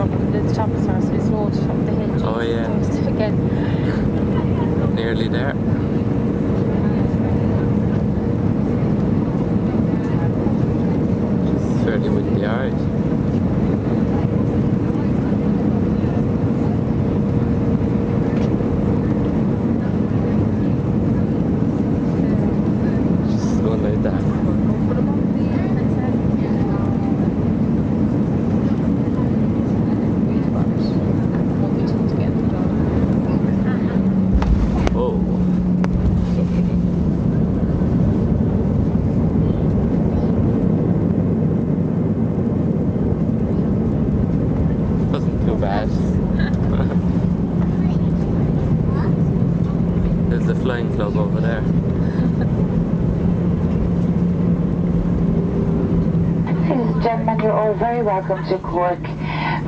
up at the top of Sarsfields Road, up the hill. Oh yeah. Again. Nearly there. It's fairly windy, alright. Just going like that. There's the flying club over there. Ladies and gentlemen, you're all very welcome to Cork.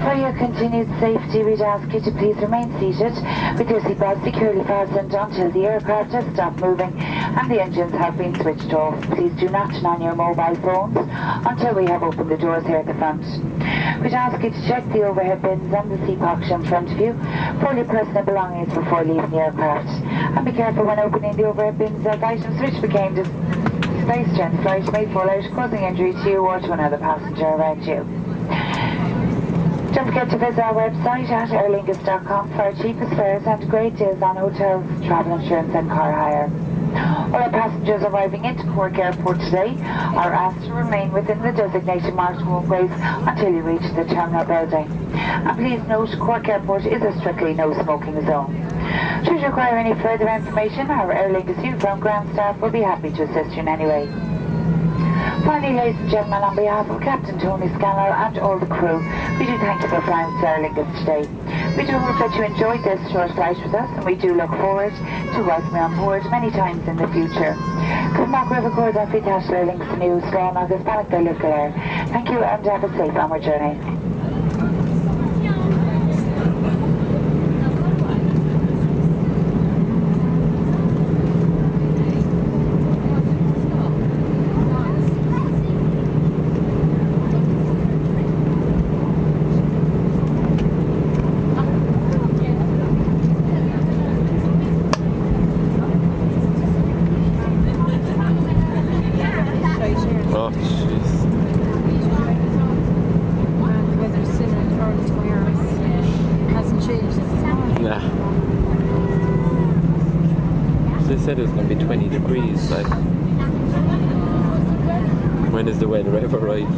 For your continued safety, we'd ask you to please remain seated with your seatbelt securely fastened until the aircraft has stopped moving and the engines have been switched off. Please do not turn on your mobile phones until we have opened the doors here at the front. We'd ask you to check the overhead bins and the seat pockets in front of you for your personal belongings before leaving the aircraft. And be careful when opening the overhead bins as items which became displaced during the flight may fall out, causing injury to you or to another passenger around you. Don't forget to visit our website at aerlingus.com for our cheapest fares and great deals on hotels, travel insurance and car hire. All our passengers arriving into Cork Airport today are asked to remain within the designated marked walkways until you reach the terminal building. And please note, Cork Airport is a strictly no smoking zone. Should you require any further information, our Aer Lingus uniformed ground staff will be happy to assist you in any way. Finally, ladies and gentlemen, on behalf of Captain Tony Scannell and all the crew, we do thank you for flying with Aer Lingus today. We do hope that you enjoyed this short flight with us, and we do look forward to welcoming you on board many times in the future. Cumach River Gord and Fitash Aer Lingus News, Slán agus Panic Bay Lucair. Thank you and have a safe onward journey. Oh, jeez. The weather's still in early to Ireland. Hasn't changed since this morning. Nah. They said it was going to be 20 degrees, like. When is the weather ever right?